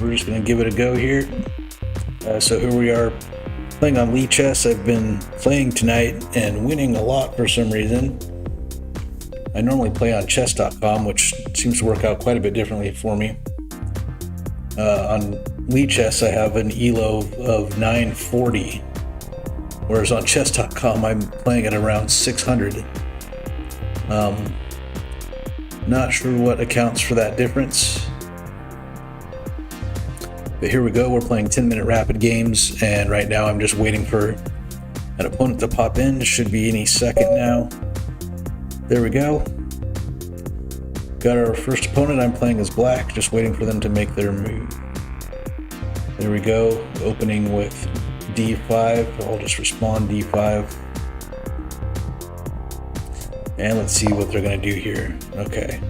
we're just going to give it a go here. So here we are playing on Lee Chess. I've been playing tonight and winning a lot for some reason. I normally play on chess.com, which seems to work out quite a bit differently for me. On Lee Chess, I have an ELO of 940, whereas on chess.com, I'm playing at around 600. Not sure what accounts for that difference. But here we go, we're playing 10-minute rapid games, and right now I'm just waiting for an opponent to pop in. Should be any second now. There we go. Got our first opponent. I'm playing as black, just waiting for them to make their move. There we go, opening with d5. I'll just respond d5. And let's see what they're going to do here. Okay.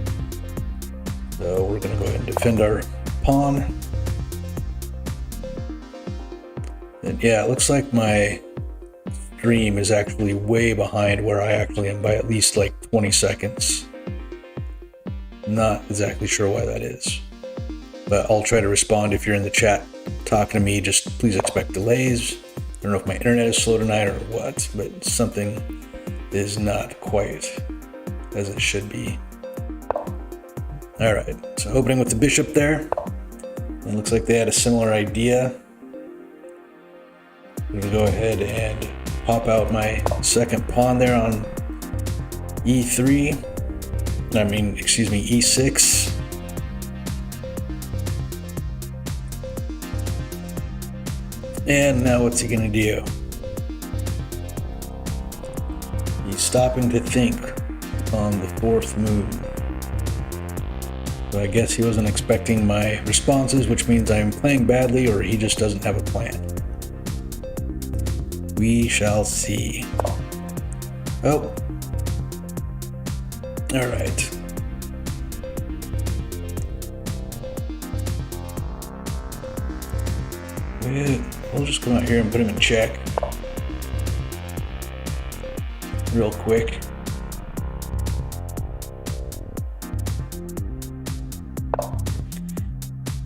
So we're going to go ahead and defend our pawn. And yeah, it looks like my stream is actually way behind where I actually am by at least like 20 seconds. Not exactly sure why that is. But I'll try to respond if you're in the chat talking to me. Just please expect delays. I don't know if my internet is slow tonight or what, but something is not quite as it should be. All right, so opening with the bishop there. It looks like they had a similar idea. I'm gonna go ahead and pop out my second pawn there on e3. Excuse me, e6. And now what's he gonna do? He's stopping to think on the fourth move. So I guess he wasn't expecting my responses, which means I'm playing badly or he just doesn't have a plan. We shall see. Oh. All right. We'll just come out here and put him in check. Real quick.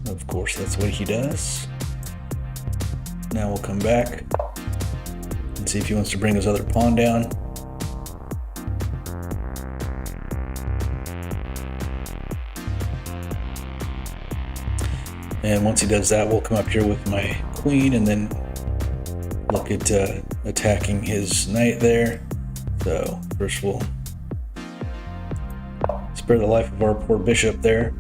Of course, that's what he does. Now we'll come back and see if he wants to bring his other pawn down. And once he does that, we'll come up here with my queen and then look at attacking his knight there. So first we'll spare the life of our poor bishop there.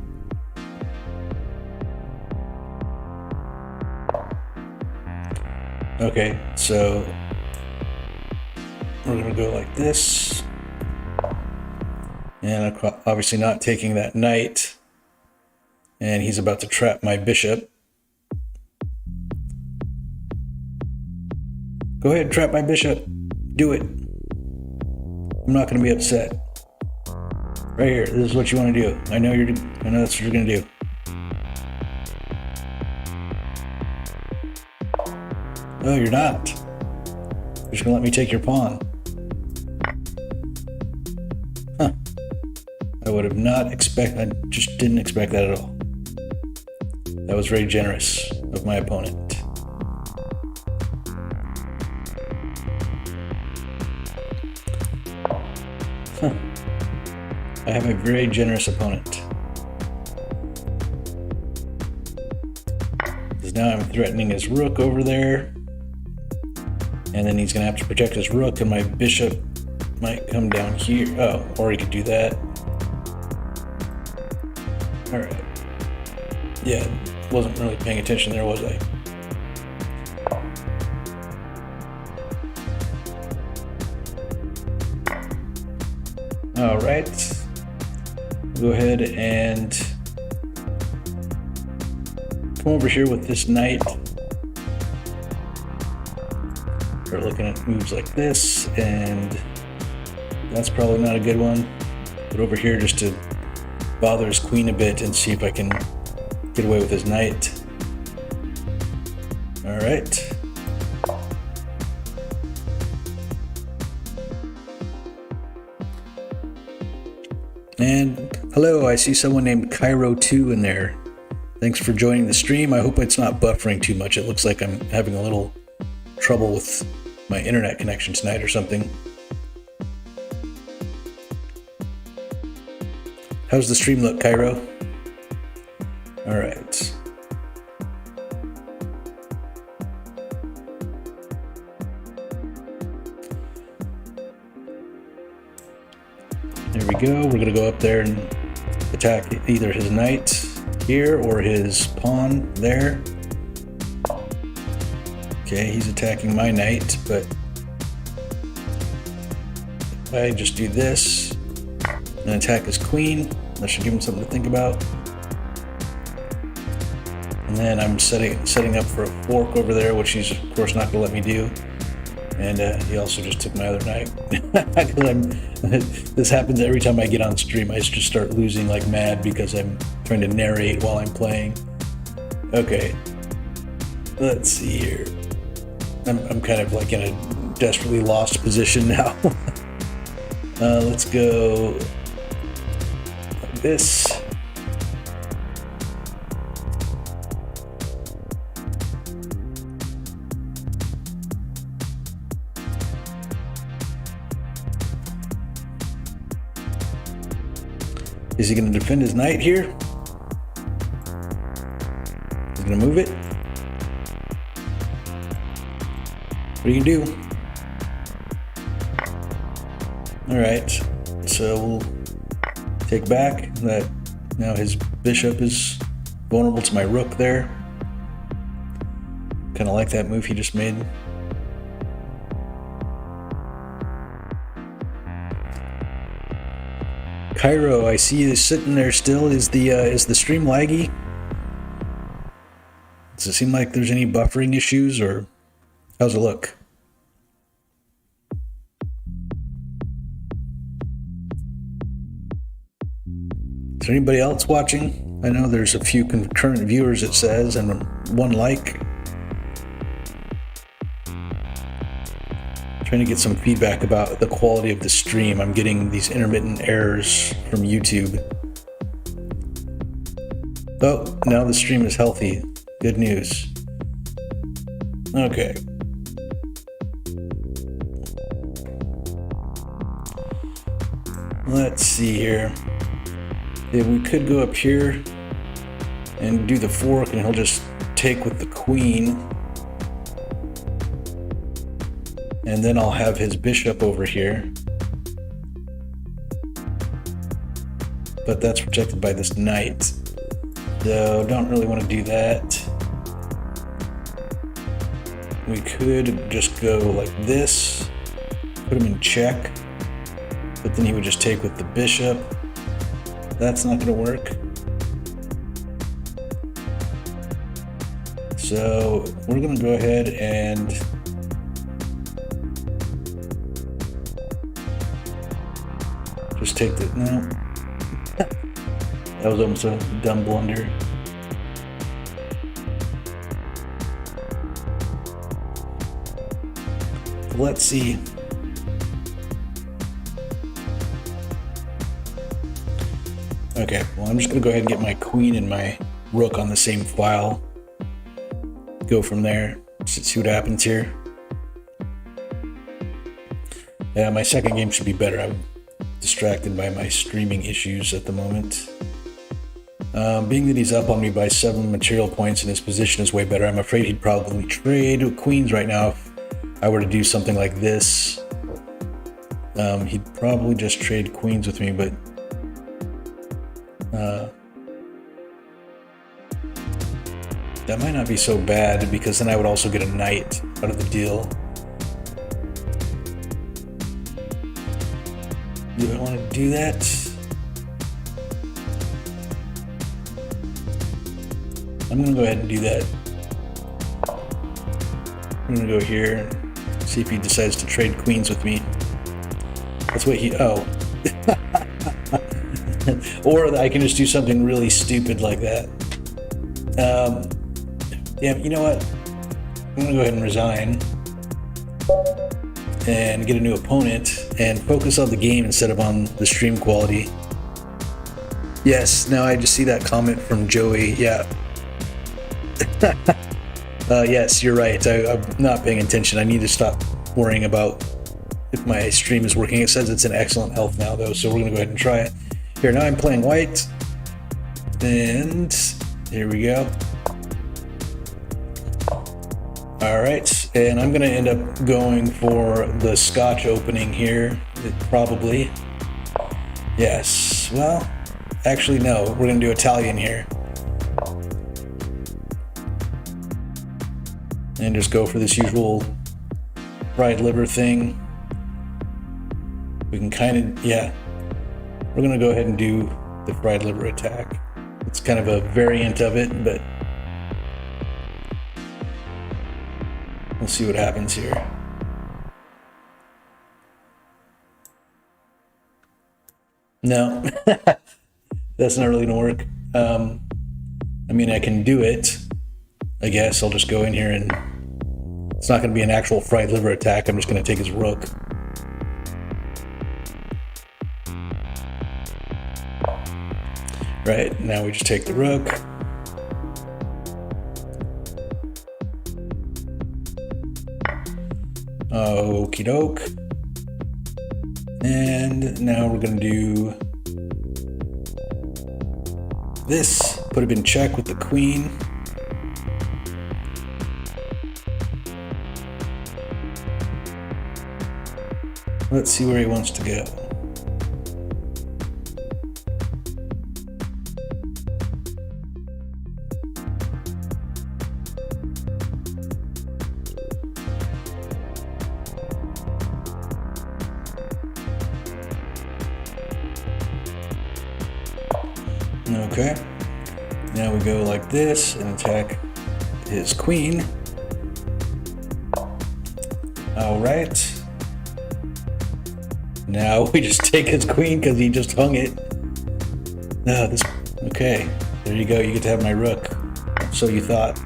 Okay, so we're gonna go like this. And I'm obviously not taking that knight. And he's about to trap my bishop. Go ahead, trap my bishop. Do it. I'm not gonna be upset. Right here, this is what you wanna do. I know that's what you're gonna do. No, you're not. You're just gonna let me take your pawn. Huh. I would have I just didn't expect that at all. That was very generous of my opponent. Huh. I have a very generous opponent. Because now I'm threatening his rook over there. And then he's going to have to protect his rook, and my bishop might come down here. Oh, or he could do that. All right. Yeah, wasn't really paying attention there, was I? All right. Go ahead and come over here with this knight. We're looking at moves like this, and that's probably not a good one. But over here just to bother his queen a bit and see if I can get away with his knight. All right. And hello, I see someone named Cairo2 in there. Thanks for joining the stream. I hope it's not buffering too much. It looks like I'm having a little trouble with my internet connection tonight or something. How's the stream look, Cairo? All right. There we go. We're gonna go up there and attack either his knight here or his pawn there. Okay, he's attacking my knight, but if I just do this and attack his queen, that should give him something to think about. And then I'm setting up for a fork over there, which he's of course not gonna let me do. And he also just took my other knight. This happens every time I get on stream. I just start losing like mad because I'm trying to narrate while I'm playing. Okay, let's see here. I'm kind of like in a desperately lost position now. Let's go like this. Is he going to defend his knight here? He's going to move it. What are you going to do? All right, so we'll take back that. Now his bishop is vulnerable to my rook there. Kind of like that move he just made. Cairo, I see you sitting there still. Is the stream laggy? Does it seem like there's any buffering issues, or how's it look? Is there anybody else watching? I know there's a few concurrent viewers, it says, and one like. Trying to get some feedback about the quality of the stream. I'm getting these intermittent errors from YouTube. Oh, now the stream is healthy. Good news. Okay. Let's see here. If we could go up here and do the fork, and he'll just take with the queen. And then I'll have his bishop over here. But that's protected by this knight. So don't really want to do that. We could just go like this, put him in check, but then he would just take with the bishop. That's not going to work. So we're going to go ahead and just take the, no. That was almost a dumb blunder. Let's see. Okay, well, I'm just gonna go ahead and get my queen and my rook on the same file. Go from there, see what happens here. Yeah, my second game should be better. I'm distracted by my streaming issues at the moment. Being that he's up on me by 7 material points and his position is way better, I'm afraid he'd probably trade with queens right now. If I were to do something like this, he'd probably just trade queens with me, but that might not be so bad, because then I would also get a knight out of the deal. Do I want to do that? I'm going to go ahead and do that. I'm going to go here, see if he decides to trade queens with me. That's what he, oh. Or I can just do something really stupid like that. Yeah, you know what? I'm going to go ahead and resign and get a new opponent and focus on the game instead of on the stream quality. Yes, now I just see that comment from Joey. Yeah, Yes, you're right. I'm not paying attention. I need to stop worrying about if my stream is working. It says it's in excellent health now, though, so we're going to go ahead and try it. Here, now I'm playing white. And here we go. All right, and I'm going to end up going for the Scotch opening here, probably. Yes, well, actually, no, we're going to do Italian here. And just go for this usual fried liver thing. We can kind of, yeah, we're going to go ahead and do the fried liver attack. It's kind of a variant of it, but we'll see what happens here. No, that's not really gonna work. I mean, I can do it. I guess I'll just go in here and it's not gonna be an actual fried liver attack. I'm just gonna take his rook. Right, now we just take the rook. Okie doke. And now we're gonna do this. Put him in check with the queen. Let's see where he wants to go. Okay, now we go like this and attack his queen. All right. Now we just take his queen because he just hung it. No, this, okay, there you go. You get to have my rook. So you thought.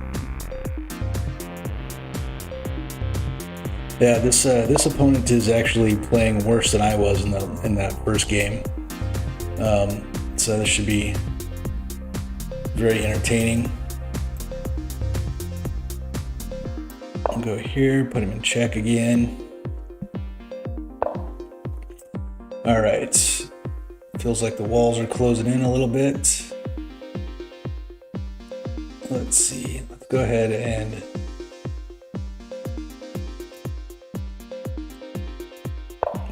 Yeah, this opponent is actually playing worse than I was in that first game. So this should be very entertaining. I'll go here, put him in check again. All right, feels like the walls are closing in a little bit. Let's see, let's go ahead and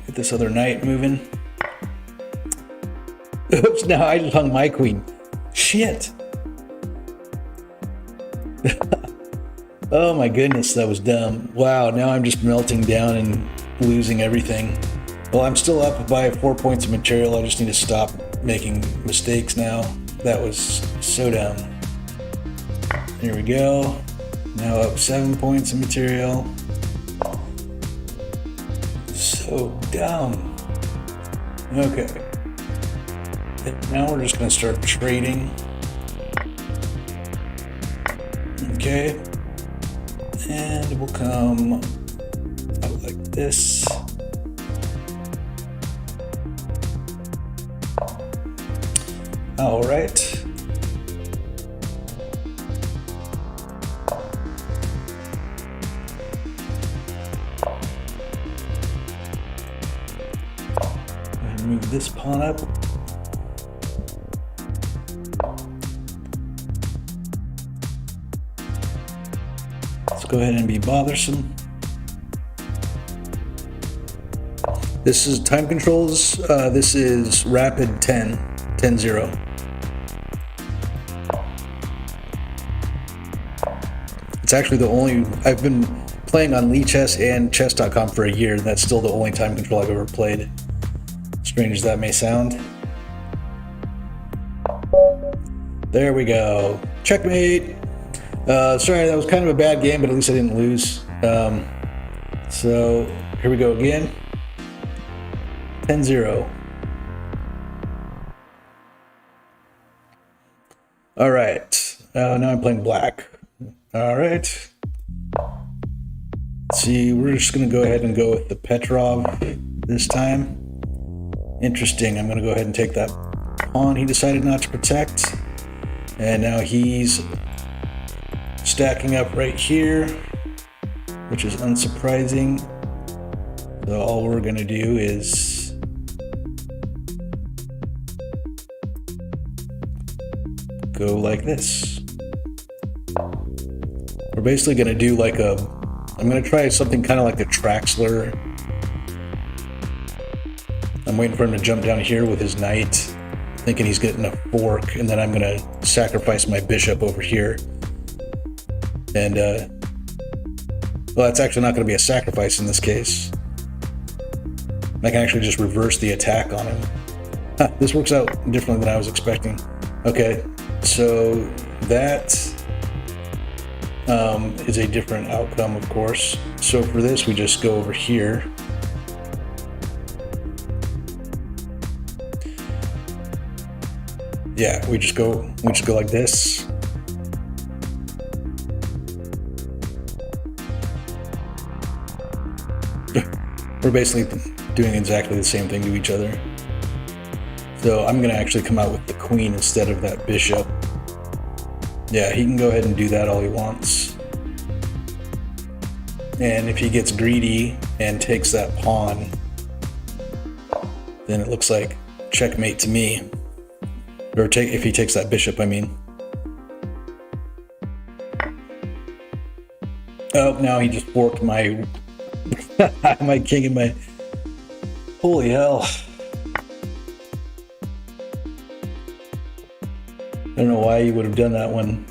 get this other knight moving. Oops, now I just hung my queen. Shit. Oh my goodness, that was dumb. Wow, now I'm just melting down and losing everything. Well, I'm still up by 4 points of material. I just need to stop making mistakes now. That was so dumb. Here we go. Now up 7 points of material. So dumb. Okay. Now we're just going to start trading. Okay. And we'll come out like this. All right. And move this pawn up. Let's go ahead and be bothersome. This is time controls. This is rapid 10-0. It's actually the only, I've been playing on Lee Chess and chess.com for a year, and that's still the only time control I've ever played. Strange as that may sound. There we go. Checkmate. Sorry, that was kind of a bad game, but at least I didn't lose. So here we go again. 10-0. All right. Now I'm playing black. All right. Let's see, we're just going to go ahead and go with the Petrov this time. Interesting. I'm going to go ahead and take that pawn he decided not to protect. And now he's stacking up right here, which is unsurprising. So all we're gonna do is go like this. We're basically gonna do like I'm gonna try something kind of like the Traxler. I'm waiting for him to jump down here with his knight, thinking he's getting a fork, and then I'm gonna sacrifice my bishop over here. And well, that's actually not gonna be a sacrifice in this case. I can actually just reverse the attack on him. Huh, this works out differently than I was expecting. Okay, so that is a different outcome, of course. So for this, we just go over here. Yeah, we just go like this. We're basically doing exactly the same thing to each other. So I'm gonna actually come out with the queen instead of that bishop. Yeah, he can go ahead and do that all he wants. And if he gets greedy and takes that pawn, then it looks like checkmate to me. Or if he takes that bishop, I mean. Oh, now he just forked my my king and my... Holy hell. I don't know why he would have done that when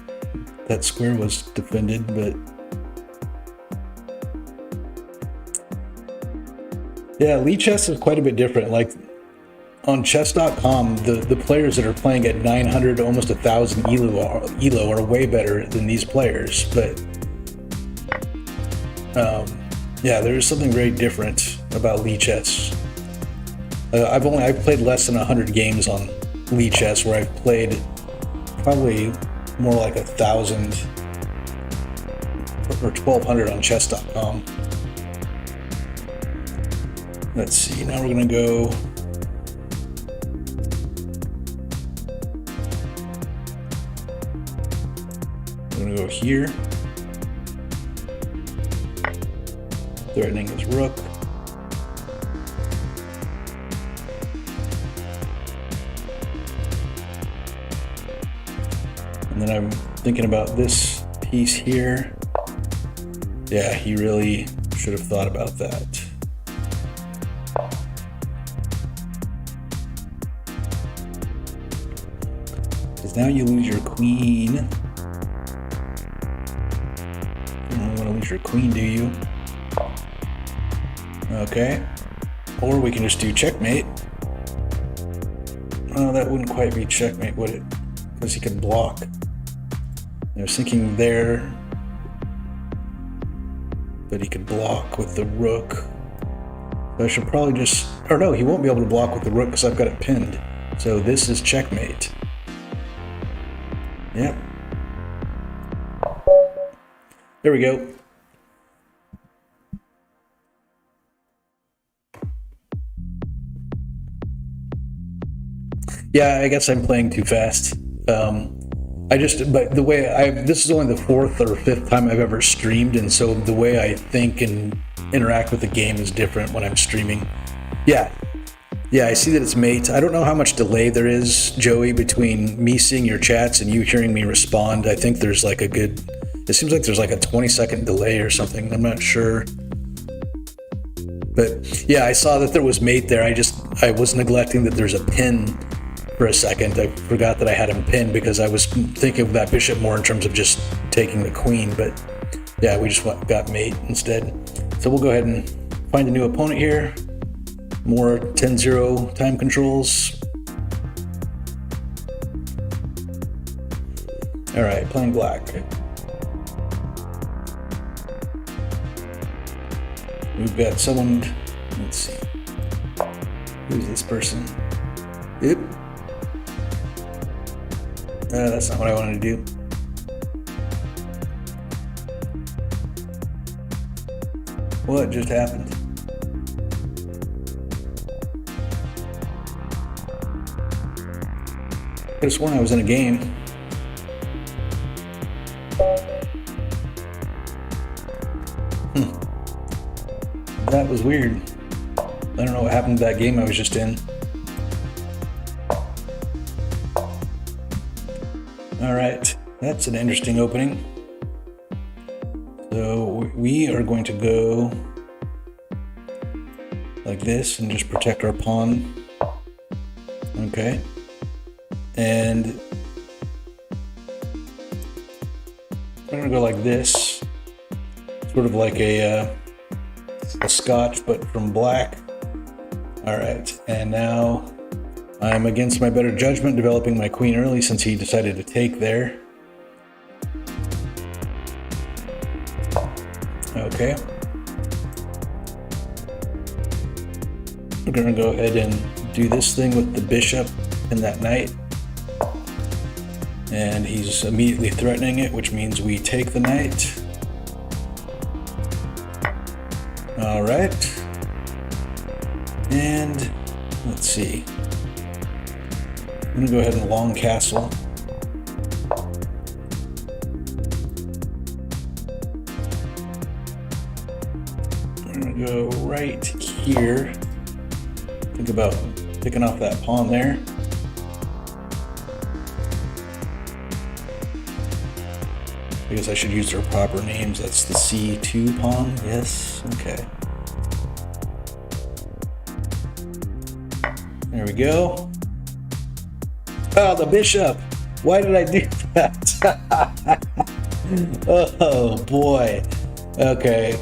that square was defended, but... Yeah, Lee chess is quite a bit different. Like, on chess.com, the players that are playing at 900 to almost 1,000 ELO are way better than these players, but yeah, there is something very different about Lee chess. I've played less than 100 games on Lee chess, where I've played probably more like 1,000 or 1,200 on chess.com. Let's see, now we're gonna go. I'm gonna go here, threatening his rook. And then I'm thinking about this piece here. Yeah, he really should have thought about that. Because now you lose your queen. You don't want to lose your queen, do you? Okay. Or we can just do checkmate. Oh, that wouldn't quite be checkmate, would it? Because he could block. I was thinking there, but he could block with the rook. So I should probably just, or no, he won't be able to block with the rook because I've got it pinned. So this is checkmate. Yep. There we go. Yeah, I guess I'm playing too fast. But the way this is only the 4th or 5th time I've ever streamed, and so the way I think and interact with the game is different when I'm streaming. Yeah, I see that it's mate. I don't know how much delay there is, Joey, between me seeing your chats and you hearing me respond. I think there's like it seems like there's like a 20-second delay or something. I'm not sure. But yeah, I saw that there was mate there. I was neglecting that there's a pin. For a second, I forgot that I had him pinned because I was thinking of that bishop more in terms of just taking the queen, but yeah, we just got mate instead. So we'll go ahead and find a new opponent here. More 10-0 time controls. All right, playing black. We've got someone, let's see. Who's this person? Yep. That's not what I wanted to do. What just happened? I could have sworn I was in a game. That was weird. I don't know what happened to that game I was just in. Alright, that's an interesting opening. So we are going to go like this and just protect our pawn. Okay. And we're going to go like this. Sort of like a Scotch, but from black. Alright, and now I'm against my better judgment developing my queen early since he decided to take there. Okay. We're going to go ahead and do this thing with the bishop and that knight. And he's immediately threatening it, which means we take the knight. All right. And let's see. I'm going to go ahead and long castle. I'm going to go right here. Think about picking off that pawn there. I guess I should use their proper names. That's the C2 pawn. Yes. Okay. There we go. Oh, the bishop. Why did I do that? Oh, boy. Okay.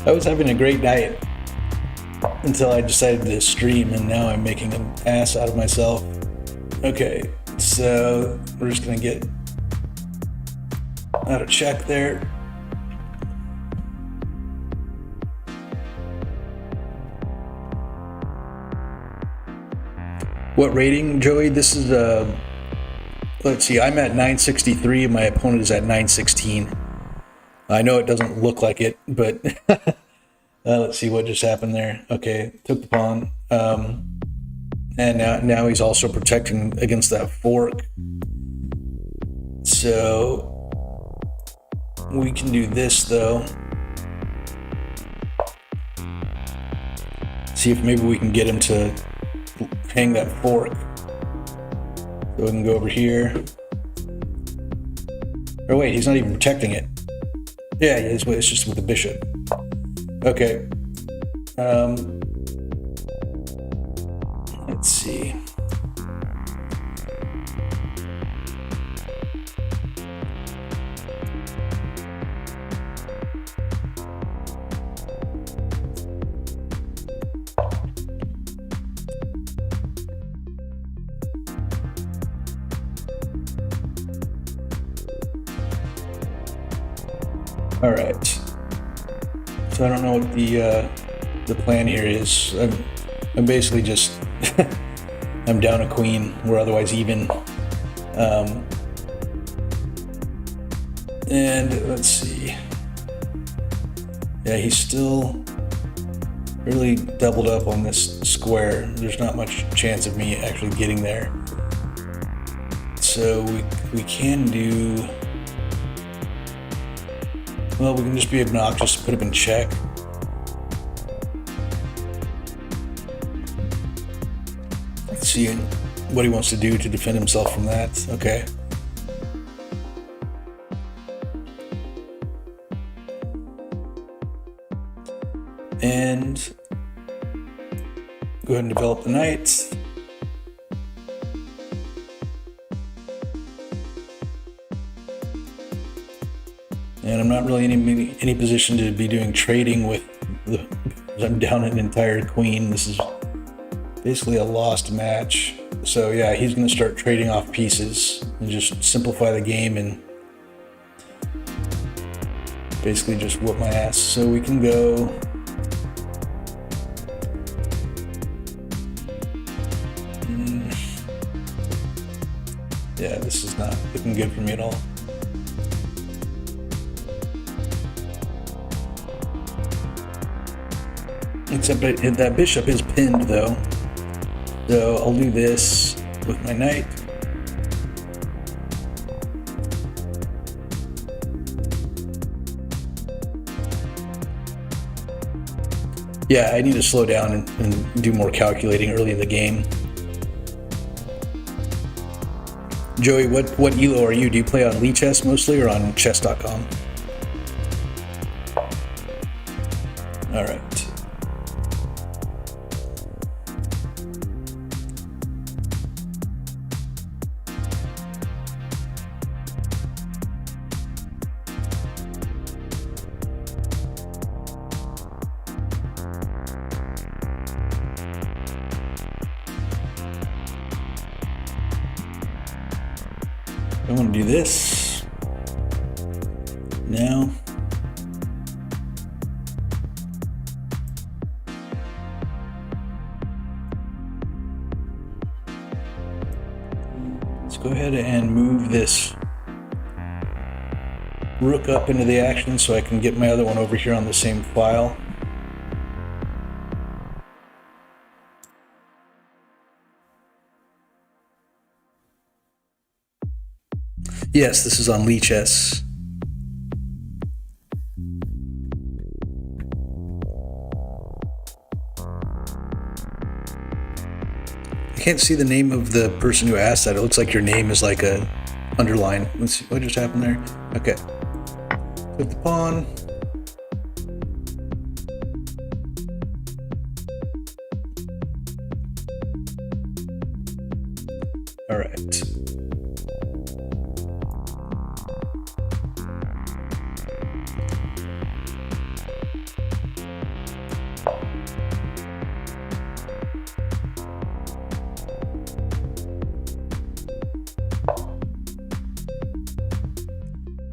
I was having a great night until I decided to stream, and now I'm making an ass out of myself. Okay, so we're just gonna get out of check there. What rating, Joey? This is let's see, I'm at 963, my opponent is at 916. I know it doesn't look like it, but let's see what just happened there. Okay, took the pawn. And now he's also protecting against that fork. So we can do this though. See if maybe we can get him to hang that fork. So we can go over here. Oh wait, he's not even protecting it. Yeah, it's just with the bishop. Okay. Let's see. All right. So I don't know what the plan here is. I'm basically just I'm down a queen. We're otherwise even. And let's see. Yeah, he's still really doubled up on this square. There's not much chance of me actually getting there. So we can do. Well, we can just be obnoxious, put him in check. Let's see what he wants to do to defend himself from that. Okay. And go ahead and develop the knight. And I'm not really in any position to be doing trading with I'm down an entire queen. This is basically a lost match. So yeah, he's going to start trading off pieces and just simplify the game and basically just whoop my ass. So we can go. Yeah, this is not looking good for me at all. Except that bishop is pinned though. So I'll do this with my knight. Yeah, I need to slow down and do more calculating early in the game. Joey, what ELO are you? Do you play on Lichess mostly or on chess.com? All right. I want to do this now. Let's go ahead and move this rook up into the action so I can get my other one over here on the same file. Yes, this is on Lichess. I can't see the name of the person who asked that. It looks like your name is like a underline. Let's see what just happened there. Okay. Put the pawn. All right.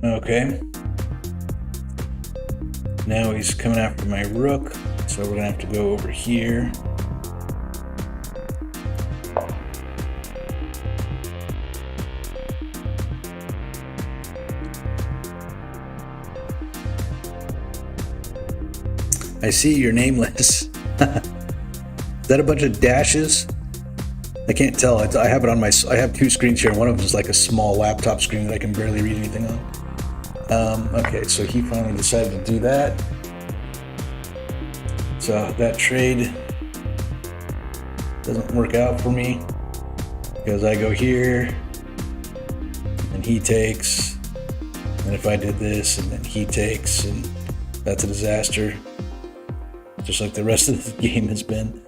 Okay. Now he's coming after my rook, so we're gonna have to go over here. I see you're nameless. Is that a bunch of dashes? I can't tell. I have it on my. I have two screens here. One of them is like a small laptop screen that I can barely read anything on. Okay, so he finally decided to do that. So that trade doesn't work out for me because I go here and he takes, and if I did this and then he takes, and that's a disaster, just like the rest of the game has been.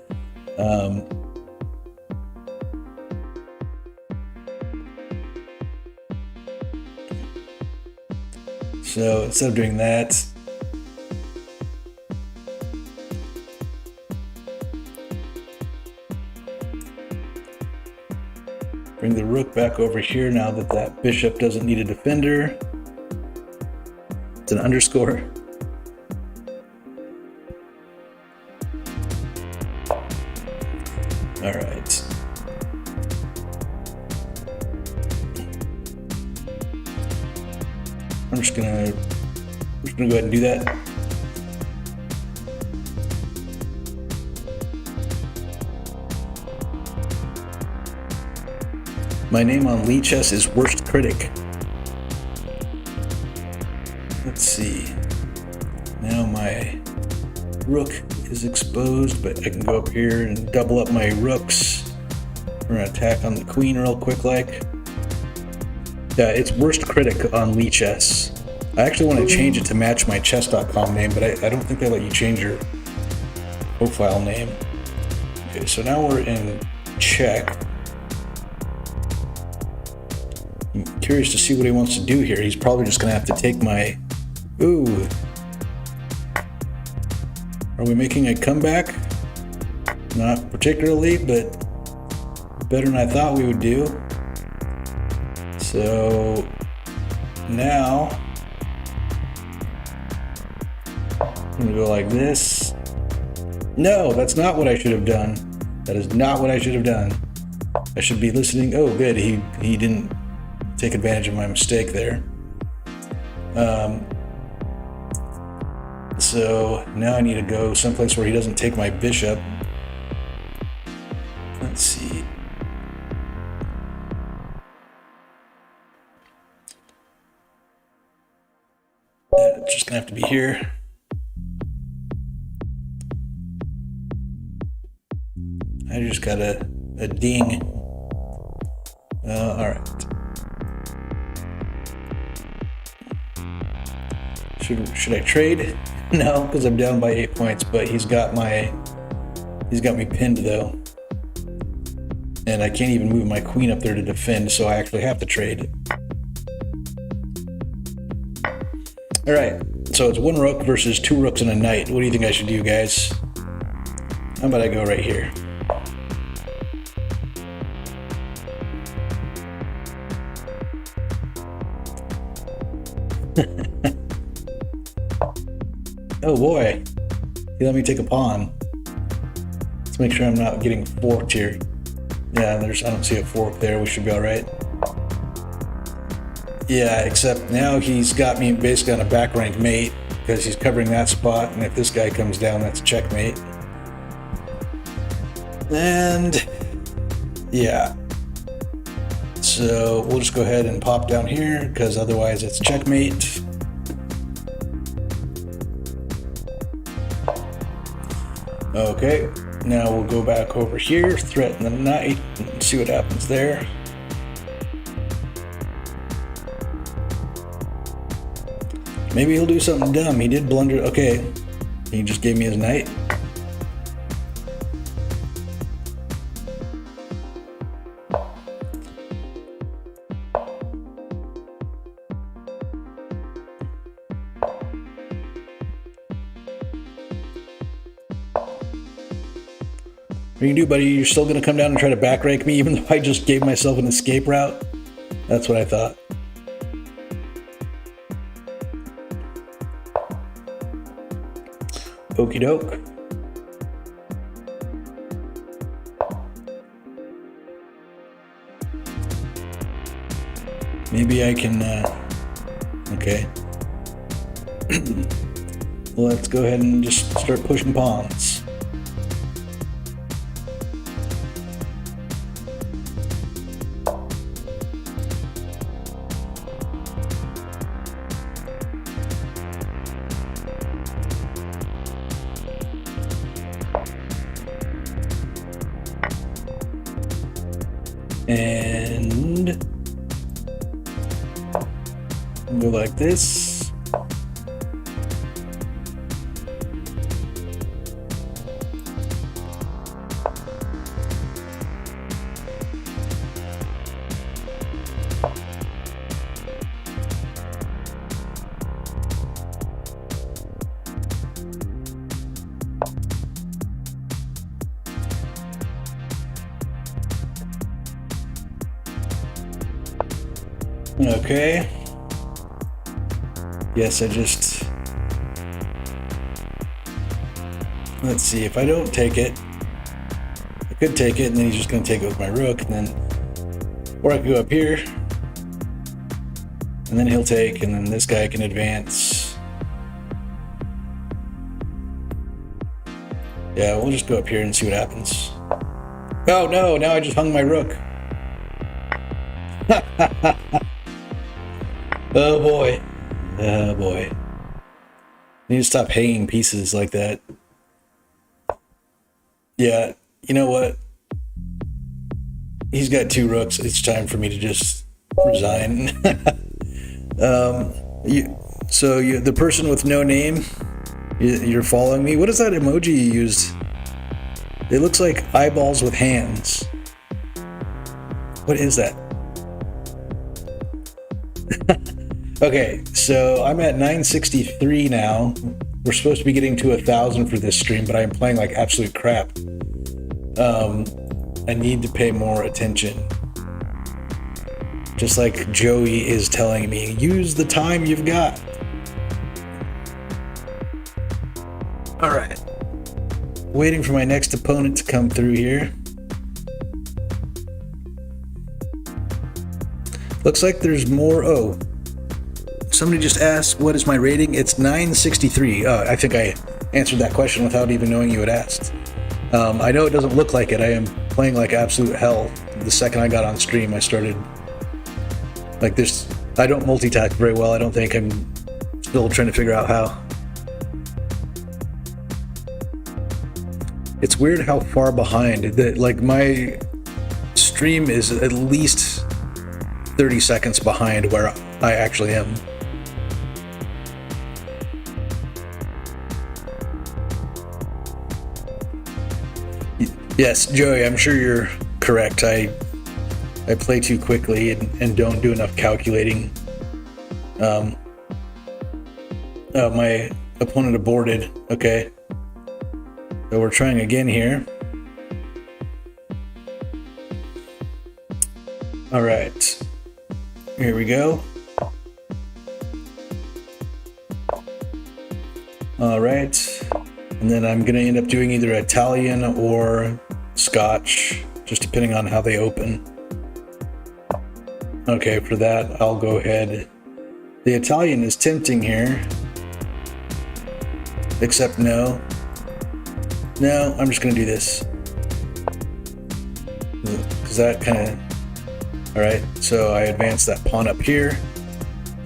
So instead of doing that, bring the rook back over here now that that bishop doesn't need a defender. It's an underscore. All right. I'm just gonna go ahead and do that. My name on Lichess is Worst Critic. Let's see. Now my rook is exposed, but I can go up here and double up my rooks. We're gonna attack on the queen real quick like. Yeah, it's Worst Critic on Lichess. I actually want to change it to match my chess.com name, but I don't think they let you change your profile name. Okay, so now we're in check. I'm curious to see what he wants to do here. He's probably just going to have to take my... Ooh. Are we making a comeback? Not particularly, but better than I thought we would do. So now I'm gonna go like this. No, that's not what I should have done. That is not what I should have done. I should be listening. Oh, good. He didn't take advantage of my mistake there. So now I need to go someplace where he doesn't take my bishop. Let's see. It's just gonna have to be here. I just got a ding. All right. Should I trade? No, because I'm down by 8 points. But he's got me pinned though, and I can't even move my queen up there to defend. So I actually have to trade. All right. So it's 1 rook versus 2 rooks and a knight. What do you think I should do, guys? How about I go right here? Oh boy, he let me take a pawn. Let's make sure I'm not getting forked here. Yeah, I don't see a fork there. We should be all right. Yeah, except now he's got me basically on a back rank mate because he's covering that spot, and if this guy comes down, that's checkmate. And yeah, so we'll just go ahead and pop down here because otherwise it's checkmate. Okay, now we'll go back over here, threaten the knight, and see what happens there. Maybe he'll do something dumb. He did blunder. Okay, he just gave me his knight. What you can do, buddy? You're still going to come down and try to back rank me even though I just gave myself an escape route? That's what I thought. Okie doke. Maybe I can, okay. Let's go ahead and just start pushing pawns. And go like this. Okay. Yes, let's see, if I don't take it, I could take it and then he's just going to take it with my rook, and then, or I could go up here and then he'll take, and then this guy can advance. Yeah, we'll just go up here and see what happens. Oh no, now I just hung my rook. Oh boy. Oh boy. I need to stop hanging pieces like that. Yeah, you know what? He's got 2 rooks. It's time for me to just resign. The person with no name, you're following me. What is that emoji you used? It looks like eyeballs with hands. What is that? Okay, so I'm at 963 now. We're supposed to be getting to 1,000 for this stream, but I am playing like absolute crap. I need to pay more attention. Just like Joey is telling me, use the time you've got. All right. Waiting for my next opponent to come through here. Looks like there's more. Oh, somebody just asked, what is my rating? It's 963. I think I answered that question without even knowing you had asked. I know it doesn't look like it. I am playing like absolute hell. The second I got on stream, I started like this. I don't multitask very well. I don't think. I'm still trying to figure out how. It's weird how far behind that, like, my stream is at least 30 seconds behind where I actually am. Yes, Joey, I'm sure you're correct. I play too quickly and don't do enough calculating. My opponent aborted. Okay. So we're trying again here. All right. Here we go. All right. And then I'm going to end up doing either Italian or Scotch, just depending on how they open. Okay, for that, I'll go ahead. The Italian is tempting here. Except no. No, I'm just going to do this. Because that kind of... Alright, so I advance that pawn up here.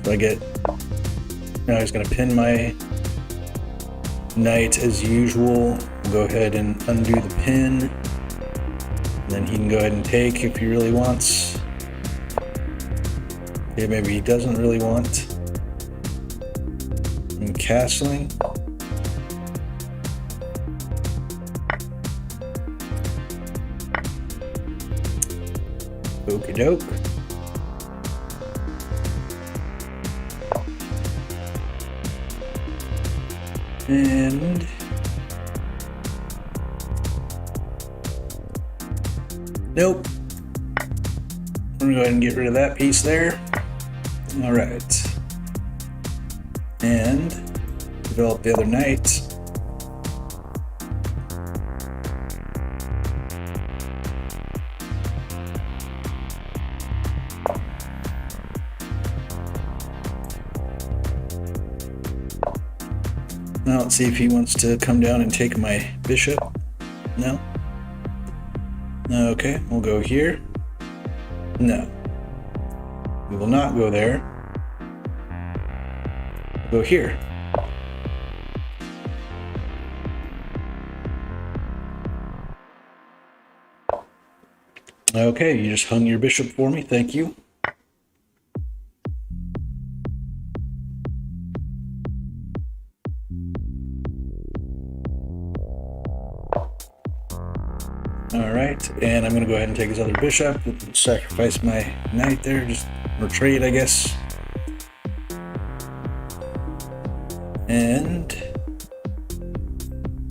So I get... Now he's going to pin my knight as usual. I'll go ahead and undo the pin. And then he can go ahead and take if he really wants. Okay, maybe he doesn't really want. I'm castling. Okie doke. And nope. I'm gonna go ahead and get rid of that piece there. All right. And develop the other knight. Now let's see if he wants to come down and take my bishop. No? Okay, we'll go here. No. We will not go there. We'll go here. Okay, you just hung your bishop for me. Thank you. All right, and I'm going to go ahead and take his other bishop, sacrifice my knight there, just retreat, I guess. And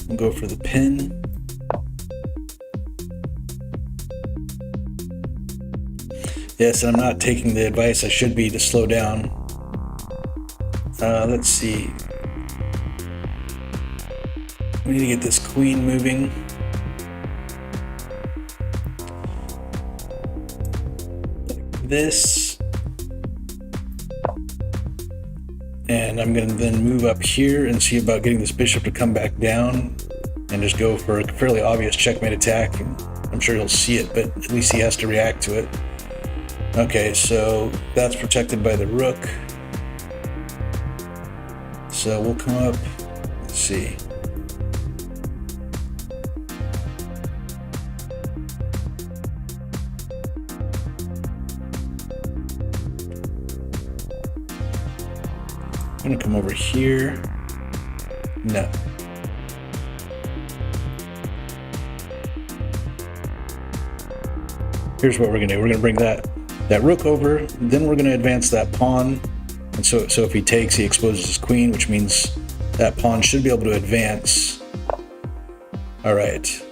we'll go for the pin. Yes, I'm not taking the advice I should be to slow down. Let's see. We need to get this queen moving. This, and I'm going to then move up here and see about getting this bishop to come back down and just go for a fairly obvious checkmate attack. And I'm sure he'll see it, but at least he has to react to it. Okay, so that's protected by the rook. So we'll come up, let's see. I'm gonna come over here. No. Here's what we're gonna do. We're gonna bring that rook over, then we're gonna advance that pawn. And so if he takes, he exposes his queen, which means that pawn should be able to advance. All right.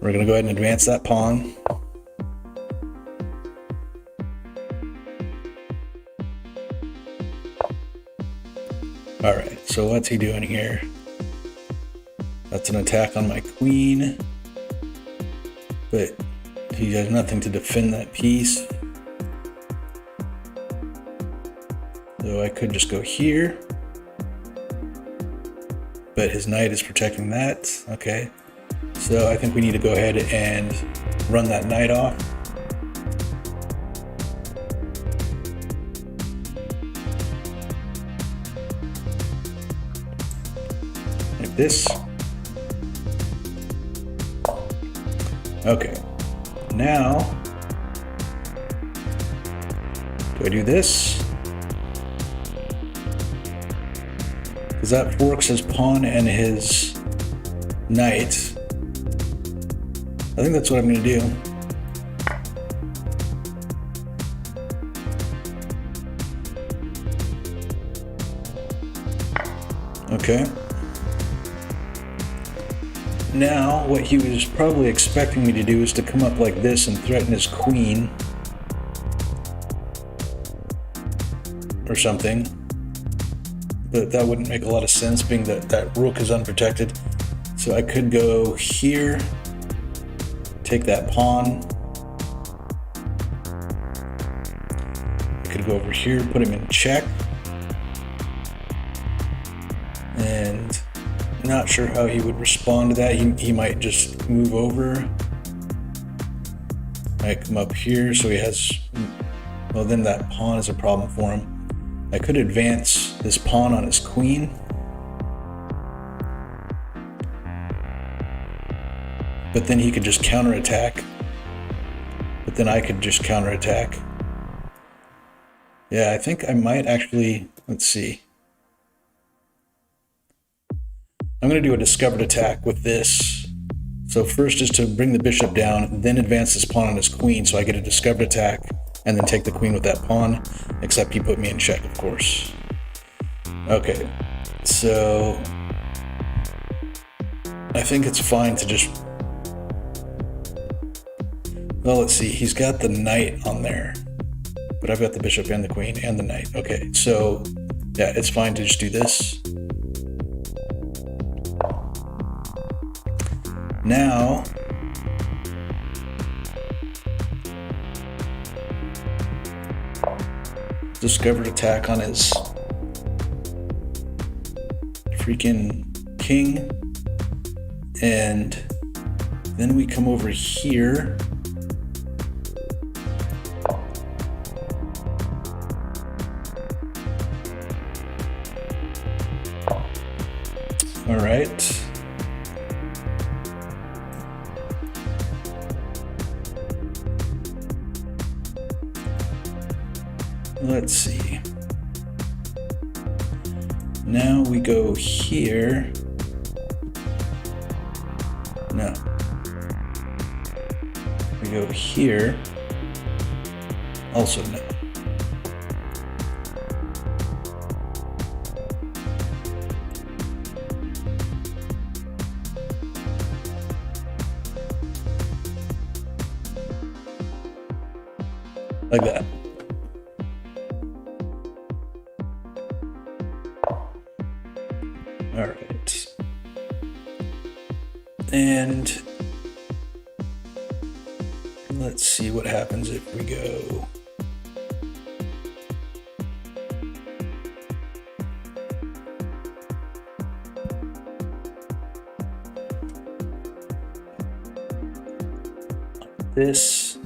We're gonna go ahead and advance that pawn. All right, so what's he doing here? That's an attack on my queen, but he has nothing to defend that piece. So I could just go here, but his knight is protecting that. Okay, so I think we need to go ahead and run that knight off. Like this. Okay, now do I do this? Because that forks his pawn and his knight. I think that's what I'm going to do. Okay. Now, what he was probably expecting me to do is to come up like this and threaten his queen. Or something. But that wouldn't make a lot of sense, being that that rook is unprotected. So I could go here, take that pawn. I could go over here, put him in check. And not sure how he would respond to that. He might just move over. Might come up here, so he has, well, then that pawn is a problem for him. I could advance this pawn on his queen. But then he could just counterattack. But then I could just counterattack. Yeah, I think I might actually, let's see. I'm going to do a discovered attack with this. So first is to bring the bishop down, then advance this pawn on his queen, so I get a discovered attack, and then take the queen with that pawn, except he put me in check, of course. Okay, so I think it's fine to just, well, let's see, he's got the knight on there, but I've got the bishop and the queen and the knight. Okay, so yeah, it's fine to just do this. Now, discovered attack on his freaking king, and then we come over here. All right. Let's see. Now we go here. No. We go here. Also no. Like that. All right. And let's see what happens if we go. This.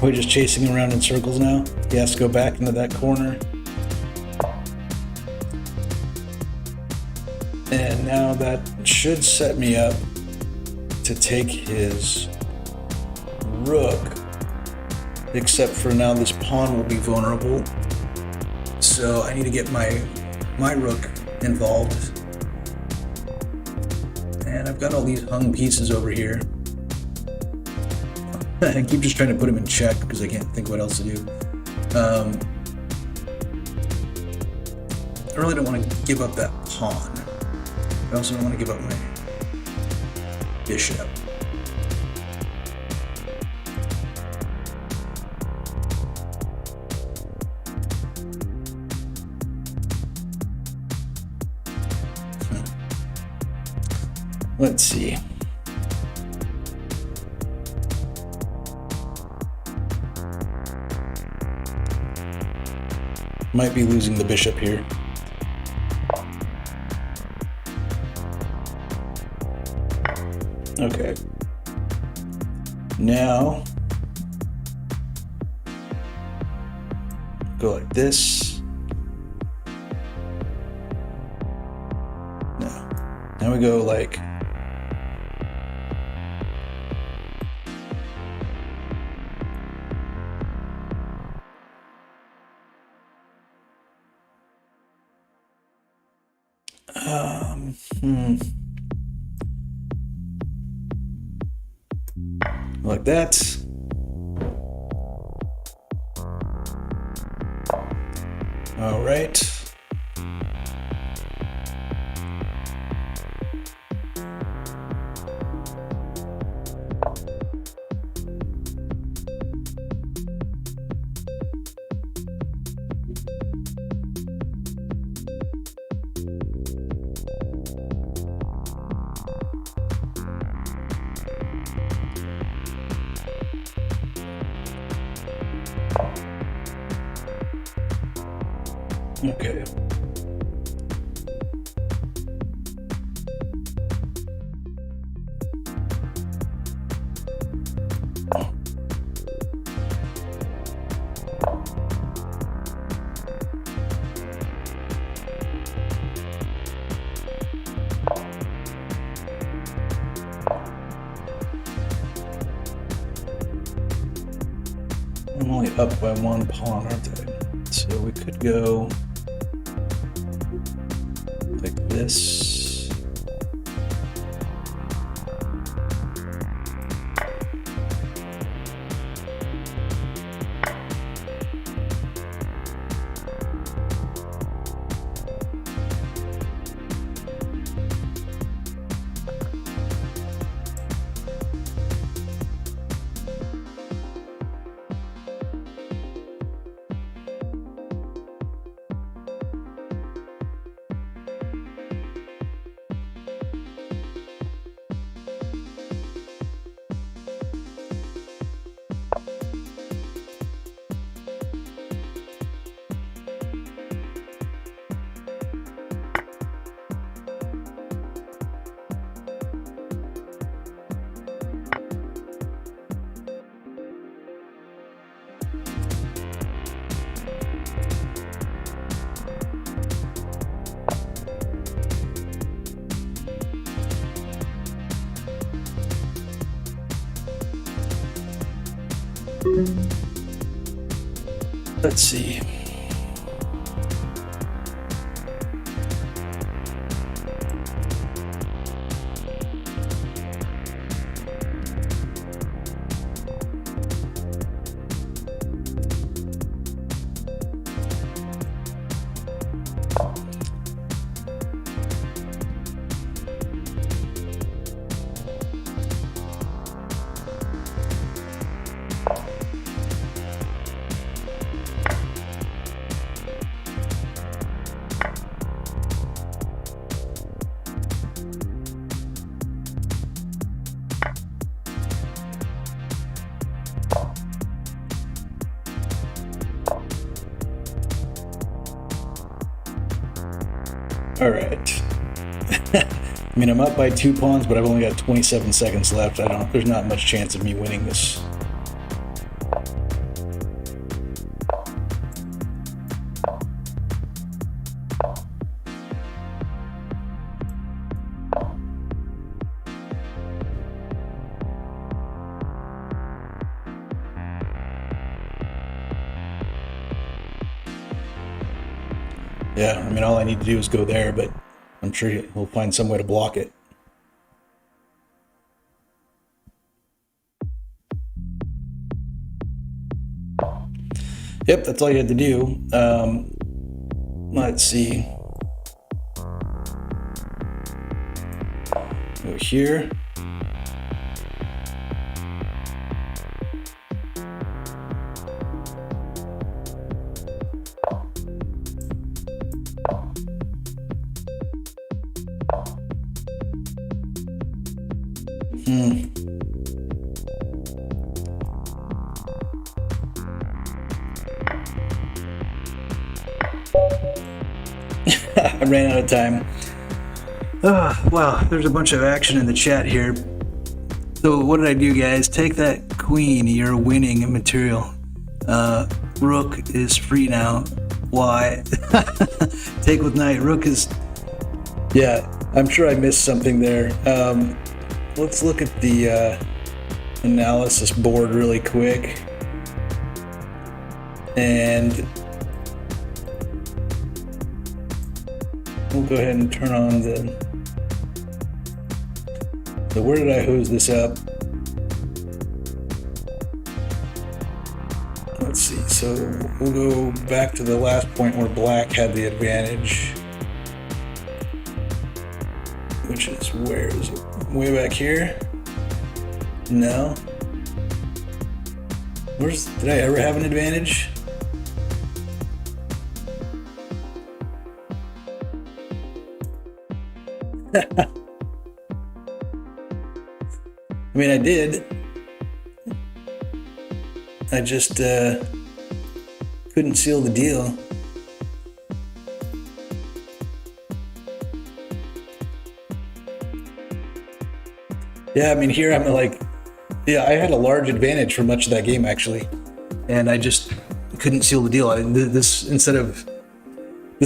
We're just chasing around in circles now. He has to go back into that corner. And now that should set me up to take his rook. Except for now this pawn will be vulnerable. So I need to get my rook involved. And I've got all these hung pieces over here. I keep just trying to put him in check because I can't think what else to do. I really don't want to give up that pawn. I also don't want to give up my bishop. Let's see. Might be losing the bishop here. Okay. Now, go like this. Now we go like like that. All right. Okay. I'm only up by 1 pawn, aren't I? So we could go like this. Let's see. All right. I mean, I'm up by 2 pawns, but I've only got 27 seconds left. There's not much chance of me winning this. Yeah, I mean, all I need to do is go there, but I'm sure he'll find some way to block it. Yep, that's all you had to do. Let's see. Go here. I ran out of time. Wow, there's a bunch of action in the chat here. So what did I do, guys? Take that queen, you're winning material. Rook is free now. Why? Take with knight. Rook is... Yeah, I'm sure I missed something there. Let's look at the analysis board really quick. And we'll go ahead and turn on so where did I hose this up? Let's see, so we'll go back to the last point where black had the advantage. Which is, where is it? Way back here? No. Did I ever have an advantage? I mean, I did. I just couldn't seal the deal. Yeah, I mean, here I'm like, yeah, I had a large advantage for much of that game actually, and I just couldn't seal the deal. This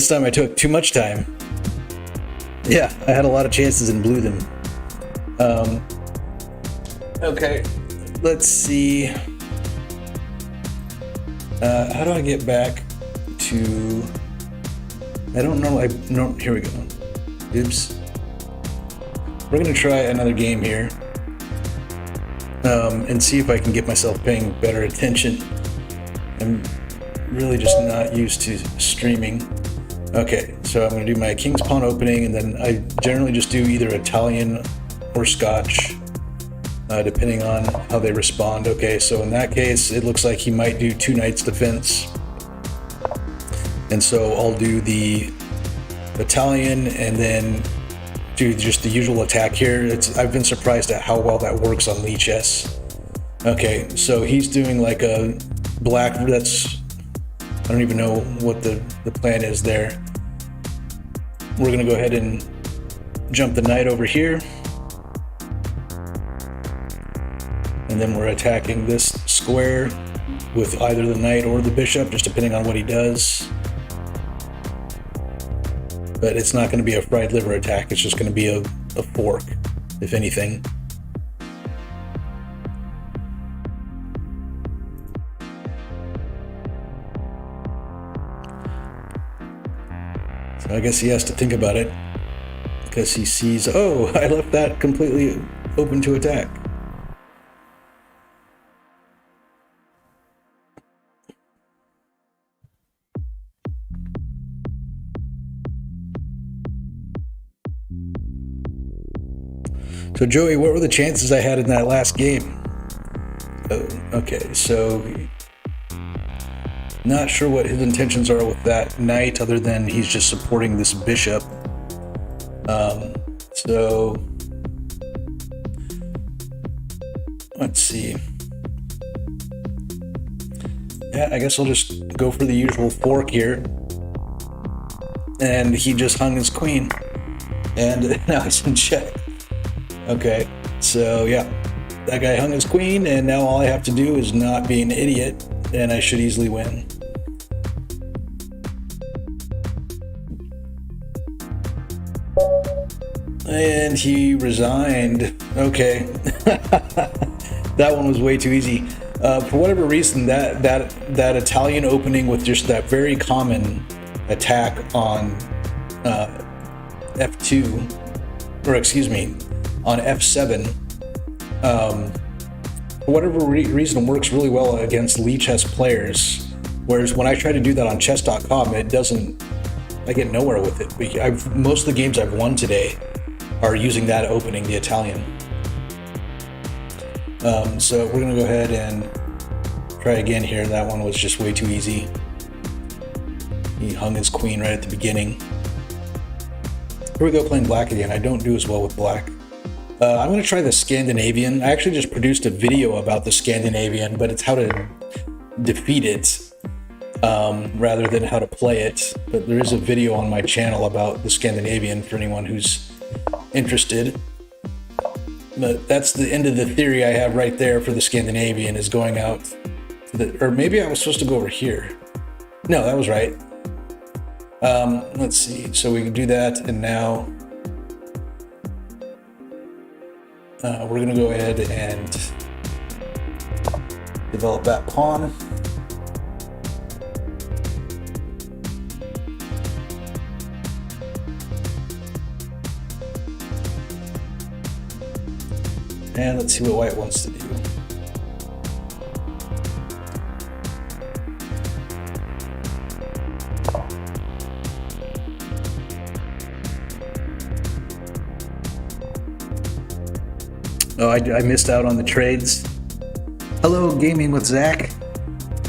time I took too much time. Yeah, I had a lot of chances and blew them. Okay, let's see. How do I get back to? I don't know. Here we go. Oops. We're gonna try another game here, and see if I can get myself paying better attention. I'm really just not used to streaming. Okay, so I'm gonna do my King's Pawn opening, and then I generally just do either Italian or Scotch, depending on how they respond. Okay, so in that case, it looks like he might do 2 knights defense, and so I'll do the Italian and then do just the usual attack here. I've been surprised at how well that works on Lee chess. Okay, so he's doing like a black, I don't even know what the plan is there. We're gonna go ahead and jump the knight over here. And then we're attacking this square with either the knight or the bishop, just depending on what he does. But it's not going to be a fried liver attack, it's just going to be a fork, if anything. So I guess he has to think about it, because he sees, oh, I left that completely open to attack. So Joey, what were the chances I had in that last game? Oh, okay, so not sure what his intentions are with that knight, other than he's just supporting this bishop. So let's see. Yeah, I guess I'll just go for the usual fork here. And he just hung his queen, and now he's in check. Okay, so yeah, that guy hung his queen, and now all I have to do is not be an idiot, and I should easily win. And he resigned. Okay, that one was way too easy. For whatever reason, that Italian opening with just that very common attack on F2, or excuse me, on F7, for whatever reason works really well against Lee chess players, whereas when I try to do that on chess.com, it doesn't, I get nowhere with it. Most of the games I've won today are using that opening, the Italian. So we're gonna go ahead and try again here. That one was just way too easy. He hung his queen right at the beginning. Here we go, playing black again. I don't do as well with black. I'm going to try the Scandinavian. I actually just produced a video about the Scandinavian, but it's how to defeat it rather than how to play it. But there is a video on my channel about the Scandinavian for anyone who's interested. But that's the end of the theory I have right there for the Scandinavian, is going out to or maybe I was supposed to go over here. No, that was right. Let's see. So we can do that, and now we're going to go ahead and develop that pawn. And let's see what white wants to do. Oh, I missed out on the trades. Hello, Gaming with Zach.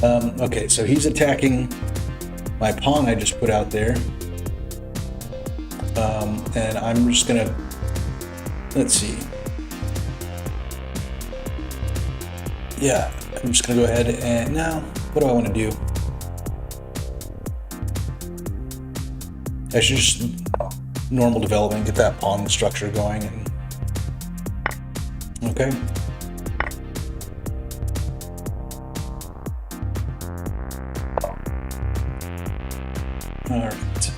Okay, so he's attacking my pawn I just put out there. And I'm just gonna, let's see. Yeah, I'm just gonna go ahead and now, what do I want to do? I should just normal development, get that pawn structure going, and okay. All right.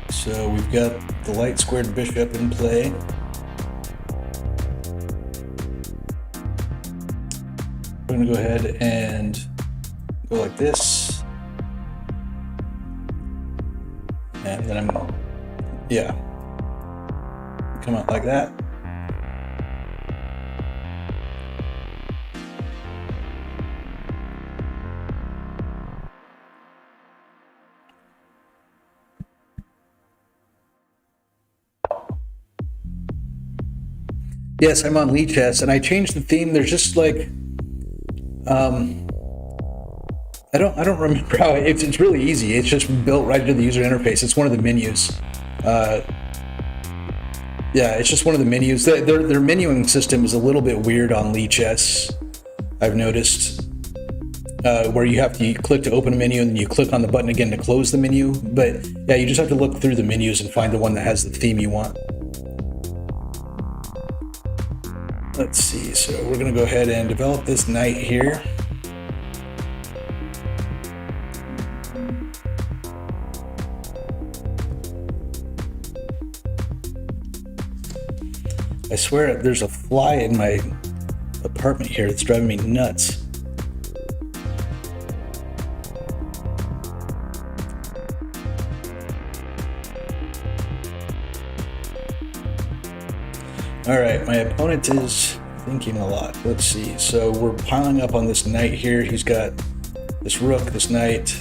So we've got the light squared bishop in play. We're gonna go ahead and go like this. And then yeah, come out like that. Yes, I'm on Lee Chess, and I changed the theme. There's just like, I don't remember how it's really easy. It's just built right into the user interface. It's one of the menus. Yeah, it's just one of the menus. Their menuing system is a little bit weird on Lee Chess, I've noticed, where you have to click to open a menu and then you click on the button again to close the menu. But yeah, you just have to look through the menus and find the one that has the theme you want. Let's see, so we're gonna go ahead and develop this knight here. I swear there's a fly in my apartment here that's driving me nuts. All right, my opponent is thinking a lot. Let's see. So we're piling up on this knight here. He's got this rook, this knight,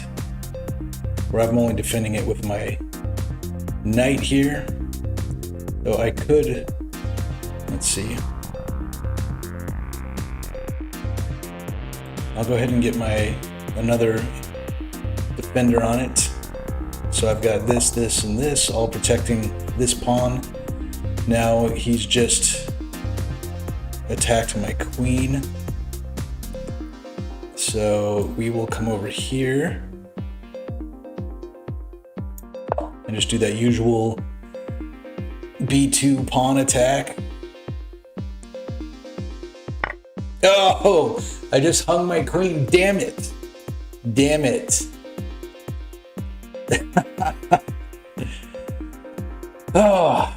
where I'm only defending it with my knight here. So I could, let's see. I'll go ahead and get my another defender on it. So I've got this, this, and this, all protecting this pawn. Now he's just attacked my queen. So we will come over here and just do that usual B2 pawn attack. Oh, I just hung my queen. Damn it. Damn it. Oh.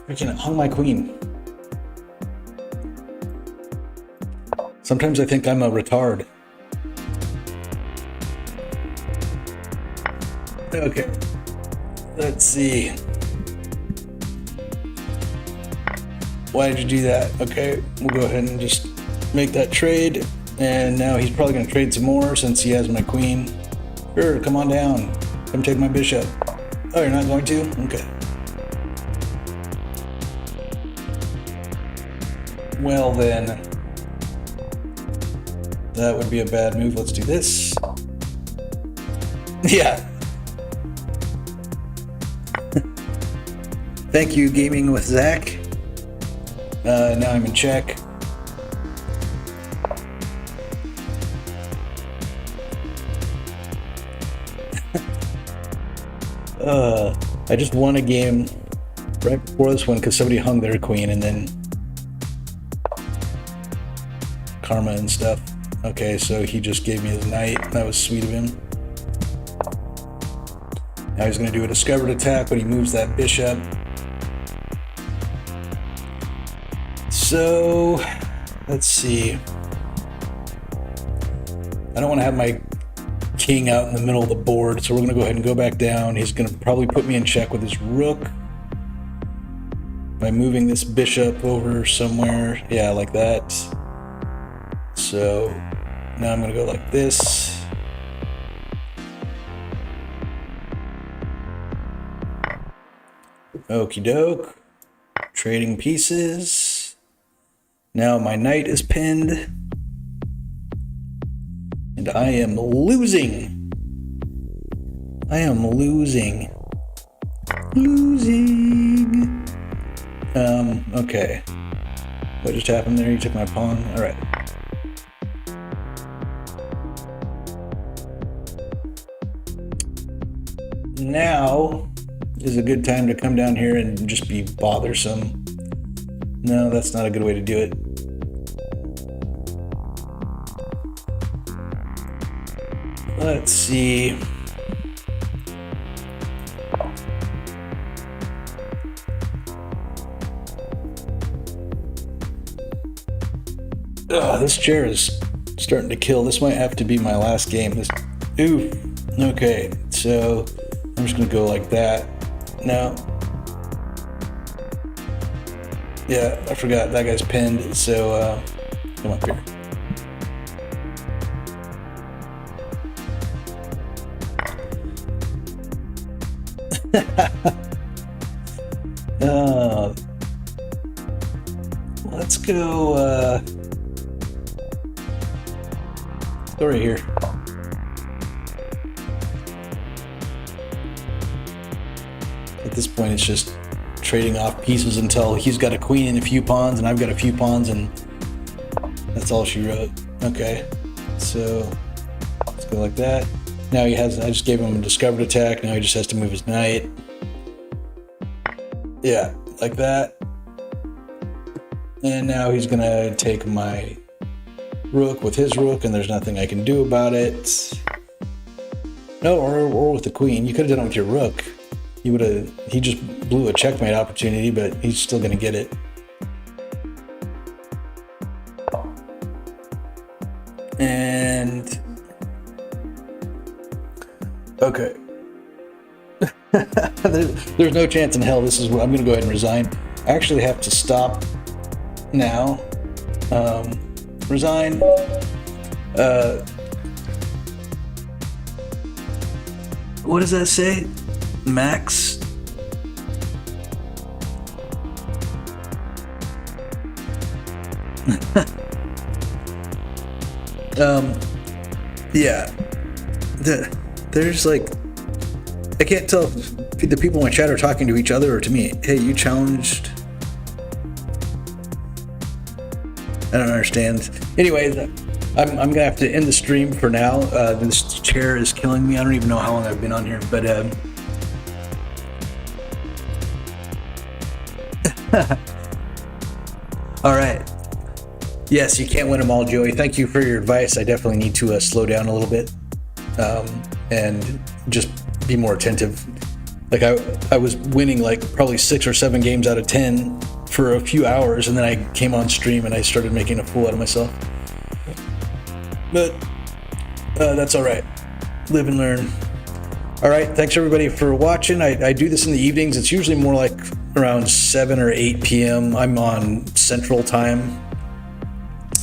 Freaking hung my queen. Sometimes I think I'm a retard. Okay. Let's see. Why did you do that? Okay, we'll go ahead and just make that trade. And now he's probably going to trade some more since he has my queen. Sure, come on down. Come take my bishop. Oh, you're not going to? Okay. Well then, that would be a bad move. Let's do this. Yeah. Thank you, Gaming with Zach. Now I'm in check. I just won a game right before this one because somebody hung their queen and then karma and stuff. Okay, so he just gave me his knight. That was sweet of him. Now he's going to do a discovered attack when he moves that bishop. So let's see. I don't want to have my king out in the middle of the board, so we're going to go ahead and go back down. He's going to probably put me in check with his rook by moving this bishop over somewhere. Yeah, like that. So now I'm going to go like this. Okie doke. Trading pieces. Now my knight is pinned. And I am losing. I am losing. Losing. Okay. What just happened there? You took my pawn? Alright. Now is a good time to come down here and just be bothersome. No, that's not a good way to do it. Let's see. This chair is starting to kill. This might have to be my last game. Ooh. Okay, so I'm just gonna go like that. No. Yeah, I forgot that guy's pinned. So come up here. Let's go right here. At this point, it's just trading off pieces until he's got a queen and a few pawns, and I've got a few pawns, and that's all she wrote. Okay, so let's go like that. Now he has, I just gave him a discovered attack. Now he just has to move his knight. Yeah, like that. And now he's gonna take my rook with his rook, and there's nothing I can do about it. No, or with the queen. You could have done it with your rook. He just blew a checkmate opportunity, but he's still gonna get it. And okay. There's no chance in hell this is what I'm going to go ahead and resign. I actually have to stop now. Resign. What does that say? Max? Yeah. There's like, I can't tell if the people in my chat are talking to each other or to me. Hey, you challenged. I don't understand. Anyway, I'm gonna have to end the stream for now. This chair is killing me. I don't even know how long I've been on here, but all right. Yes, you can't win them all, Joey. Thank you for your advice. I definitely need to slow down a little bit and just be more attentive. Like I was winning like probably 6 or 7 games out of 10 for a few hours, and then I came on stream and I started making a fool out of myself. But that's all right. Live and learn. All right, thanks everybody for watching. I do this in the evenings. It's usually more like around 7 or 8 p.m. I'm on Central Time.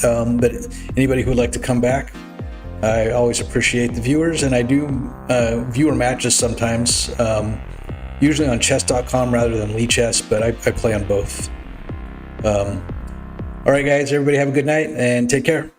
But anybody who would like to come back, I always appreciate the viewers, and I do viewer matches sometimes, usually on chess.com rather than Lee Chess, but I play on both. All right, guys, everybody have a good night and take care.